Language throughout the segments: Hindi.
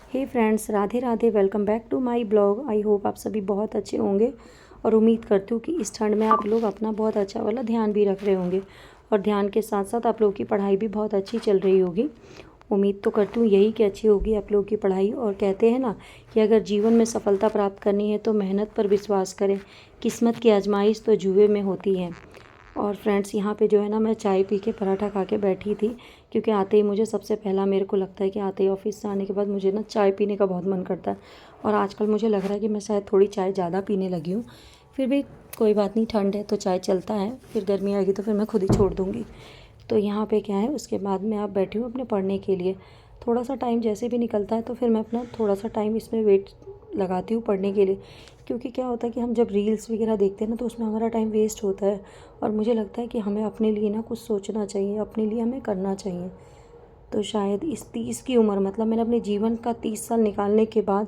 Hey friends, Radhe Radhe. Welcome back to my blog. I hope आप सभी बहुत अच्छे होंगे और उम्मीद करती हूँ कि इस ठंड में आप लोग अपना बहुत अच्छा वाला ध्यान भी रख रहे होंगे और ध्यान के साथ साथ आप लोगों की पढ़ाई भी बहुत अच्छी चल रही होगी। उम्मीद तो करती हूँ यही कि अच्छी होगी आप लोगों की पढ़ाई। और कहते हैं ना कि अगर जीवन में सफलता प्राप्त करनी है तो मेहनत पर विश्वास करें, किस्मत की आजमाइश तो जुए में होती है। और फ्रेंड्स, यहाँ पे जो है ना, मैं चाय पी के पराठा खा के बैठी थी, क्योंकि आते ही मुझे सबसे पहला मेरे को लगता है कि आते ही ऑफिस से आने के बाद मुझे ना चाय पीने का बहुत मन करता है। और आजकल मुझे लग रहा है कि मैं शायद थोड़ी चाय ज़्यादा पीने लगी हूँ। फिर भी कोई बात नहीं, ठंड है तो चाय चलता है, फिर गर्मी आएगी तो फिर मैं खुद ही छोड़ दूँगी। तो यहाँ पे क्या है, उसके बाद मैं आप बैठी हूँ अपने पढ़ने के लिए। थोड़ा सा टाइम जैसे भी निकलता है तो फिर मैं अपना थोड़ा सा टाइम इसमें वेट लगाती हूँ पढ़ने के लिए। क्योंकि क्या होता है कि हम जब रील्स वगैरह देखते हैं ना तो उसमें हमारा टाइम वेस्ट होता है। और मुझे लगता है कि हमें अपने लिए ना कुछ सोचना चाहिए, अपने लिए हमें करना चाहिए। तो शायद इस 30 की उम्र, मतलब मैंने अपने जीवन का 30 साल निकालने के बाद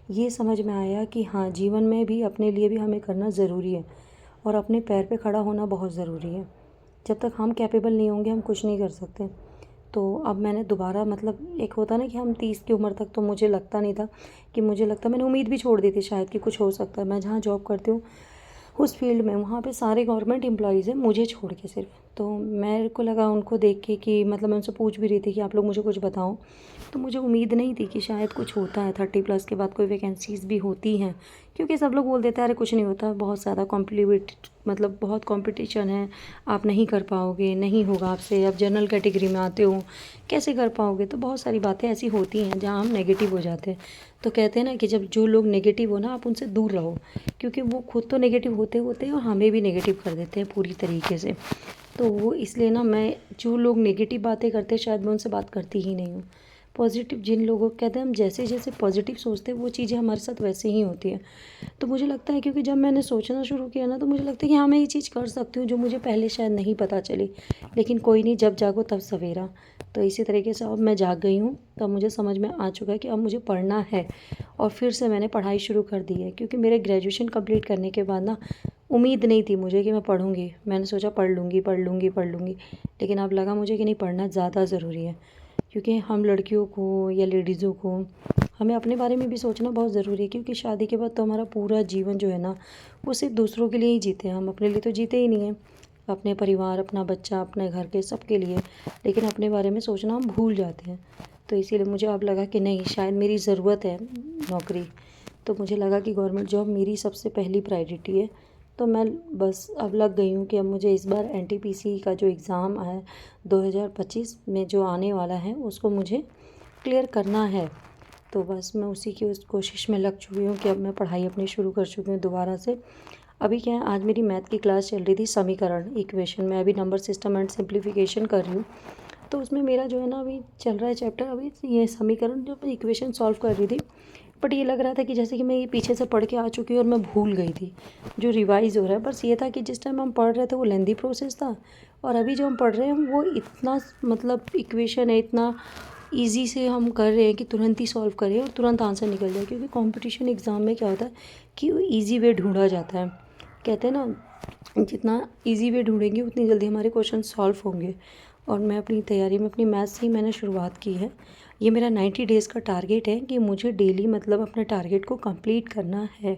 ये समझ में आया कि हाँ, जीवन में भी अपने लिए भी हमें करना ज़रूरी है और अपने पैर पे खड़ा होना बहुत ज़रूरी है। जब तक हम कैपेबल नहीं होंगे हम कुछ नहीं कर सकते। तो अब मैंने दोबारा, मतलब एक होता ना कि हम 30 की उम्र तक, तो मुझे लगता नहीं था कि, मुझे लगता मैंने उम्मीद भी छोड़ दी थी शायद कि कुछ हो सकता है। मैं जहाँ जॉब करती हूँ उस फील्ड में, वहाँ पे सारे गवर्नमेंट एम्प्लॉयज़ हैं मुझे छोड़ के सिर्फ। तो मेरे को लगा उनको देख के कि, मतलब मैं उनसे पूछ भी रही थी कि आप लोग मुझे कुछ बताओ। तो मुझे उम्मीद नहीं थी कि शायद कुछ होता है, 30+ के बाद कोई वैकेंसीज़ भी होती हैं। क्योंकि सब लोग बोल देते हैं अरे कुछ नहीं होता, बहुत ज़्यादा मतलब बहुत कंपटीशन है, आप नहीं कर पाओगे, नहीं होगा आपसे, आप जनरल कैटेगरी में आते हो, कैसे कर पाओगे। तो बहुत सारी बातें ऐसी होती हैं जहाँ हम नेगेटिव हो जाते हैं। तो कहते हैं ना कि जब जो लोग नेगेटिव हो ना, आप उनसे दूर रहो, क्योंकि वो खुद तो नेगेटिव होते होते हैं और हमें भी नेगेटिव कर देते हैं पूरी तरीके से। तो वो इसलिए ना, मैं जो लोग नेगेटिव बातें करते हैं शायद मैं उनसे बात करती ही नहीं हूँ। पॉजिटिव जिन लोगों को, कहते हैं हम जैसे जैसे पॉजिटिव सोचते हैं वो चीज़ें हमारे साथ वैसे ही होती हैं। तो मुझे लगता है, क्योंकि जब मैंने सोचना शुरू किया ना, तो मुझे लगता है कि हाँ, मैं ये चीज़ कर सकती हूँ जो मुझे पहले शायद नहीं पता चली। लेकिन कोई नहीं, जब जागो तब सवेरा। तो इसी तरीके से अब मैं जाग गई हूँ, तब मुझे समझ में आ चुका है कि अब मुझे पढ़ना है। और फिर से मैंने पढ़ाई शुरू कर दी है, क्योंकि मेरे ग्रेजुएशन कंप्लीट करने के बाद ना उम्मीद नहीं थी मुझे कि मैं पढ़ूंगी। मैंने सोचा पढ़ लूँगी पढ़ लूँगी पढ़ लूँगी, लेकिन अब लगा मुझे कि नहीं, पढ़ना ज़्यादा ज़रूरी है। क्योंकि हम लड़कियों को या लेडीज़ों को, हमें अपने बारे में भी सोचना बहुत ज़रूरी है। क्योंकि शादी के बाद तो हमारा पूरा जीवन जो है ना, वो सिर्फ दूसरों के लिए ही जीते हैं, हम अपने लिए तो जीते ही नहीं हैं। अपने परिवार, अपना बच्चा, अपने घर के सबके लिए, लेकिन अपने बारे में सोचना हम भूल जाते हैं। तो इसीलिए मुझे अब लगा कि नहीं, शायद मेरी ज़रूरत है नौकरी। तो मुझे लगा कि गवर्नमेंट जॉब मेरी सबसे पहली प्रायोरिटी है। तो मैं बस अब लग गई हूँ कि अब मुझे इस बार एनटीपीसी का जो एग्ज़ाम है 2025 में जो आने वाला है, उसको मुझे क्लियर करना है। तो बस मैं उसी की उस कोशिश में लग चुकी हूँ कि अब मैं पढ़ाई अपनी शुरू कर चुकी हूँ दोबारा से। अभी क्या है, आज मेरी मैथ की क्लास चल रही थी, समीकरण, इक्वेशन में। अभी नंबर सिस्टम एंड सिंप्लीफिकेशन कर रही हूँ। तो उसमें मेरा जो है ना, अभी चल रहा है चैप्टर, अभी ये समीकरण जो मैं इक्वेशन सॉल्व कर रही थी। बट ये लग रहा था कि जैसे कि मैं ये पीछे से पढ़ के आ चुकी हूँ और मैं भूल गई थी। जो रिवाइज़ हो रहा है, बस ये था कि जिस टाइम हम पढ़ रहे थे वो लेंदी प्रोसेस था, और अभी जो हम पढ़ रहे हैं वो इतना, मतलब इक्वेशन है, इतना ईज़ी से हम कर रहे हैं कि तुरंत ही सॉल्व करें और तुरंत आंसर निकल जाए। क्योंकि कंपटीशन एग्ज़ाम में क्या होता है कि ईज़ी वे ढूंढा जाता है। कहते हैं ना, जितना ईज़ी वे ढूंढेंगे उतनी जल्दी हमारे क्वेश्चन सॉल्व होंगे। और मैं अपनी तैयारी में अपनी मैथ से ही मैंने शुरुआत की है। ये मेरा 90 डेज़ का टारगेट है कि मुझे डेली, मतलब अपने टारगेट को कंप्लीट करना है।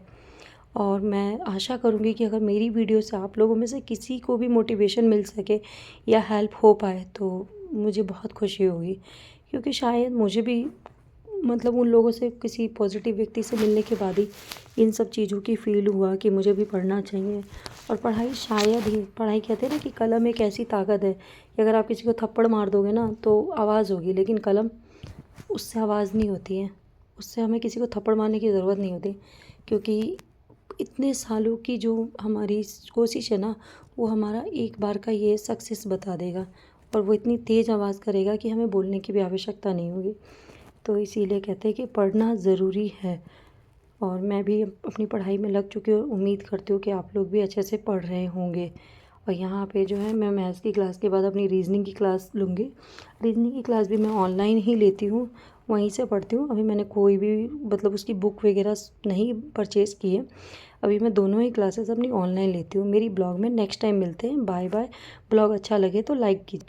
और मैं आशा करूँगी कि अगर मेरी वीडियो से आप लोगों में से किसी को भी मोटिवेशन मिल सके या हेल्प हो पाए तो मुझे बहुत खुशी होगी। क्योंकि शायद मुझे भी, मतलब उन लोगों से, किसी पॉजिटिव व्यक्ति से मिलने के बाद ही इन सब चीज़ों की फ़ील हुआ कि मुझे भी पढ़ना चाहिए। और पढ़ाई, शायद ही पढ़ाई, कहते हैं ना कि कलम एक ऐसी ताकत है कि अगर आप किसी को थप्पड़ मार दोगे ना तो आवाज़ होगी, लेकिन कलम, उससे आवाज़ नहीं होती है। उससे हमें किसी को थप्पड़ मारने की ज़रूरत नहीं होती। क्योंकि इतने सालों की जो हमारी कोशिश है ना, वो हमारा एक बार का ये सक्सेस बता देगा। और वो इतनी तेज़ आवाज़ करेगा कि हमें बोलने की भी आवश्यकता नहीं होगी। तो इसीलिए कहते हैं कि पढ़ना ज़रूरी है। और मैं भी अपनी पढ़ाई में लग चुकी हूँ, उम्मीद करती हूँ कि आप लोग भी अच्छे से पढ़ रहे होंगे। और यहाँ पे जो है, मैं मैथ्स की क्लास के बाद अपनी रीजनिंग की क्लास लूँगी। रीजनिंग की क्लास भी मैं ऑनलाइन ही लेती हूँ, वहीं से पढ़ती हूँ। अभी मैंने कोई भी, मतलब उसकी बुक वगैरह नहीं परचेज़ की है। अभी मैं दोनों ही क्लासेस अपनी ऑनलाइन लेती हूँ। मेरी ब्लॉग में नेक्स्ट टाइम मिलते हैं। Bye bye. ब्लॉग अच्छा लगे तो लाइक कीजिए।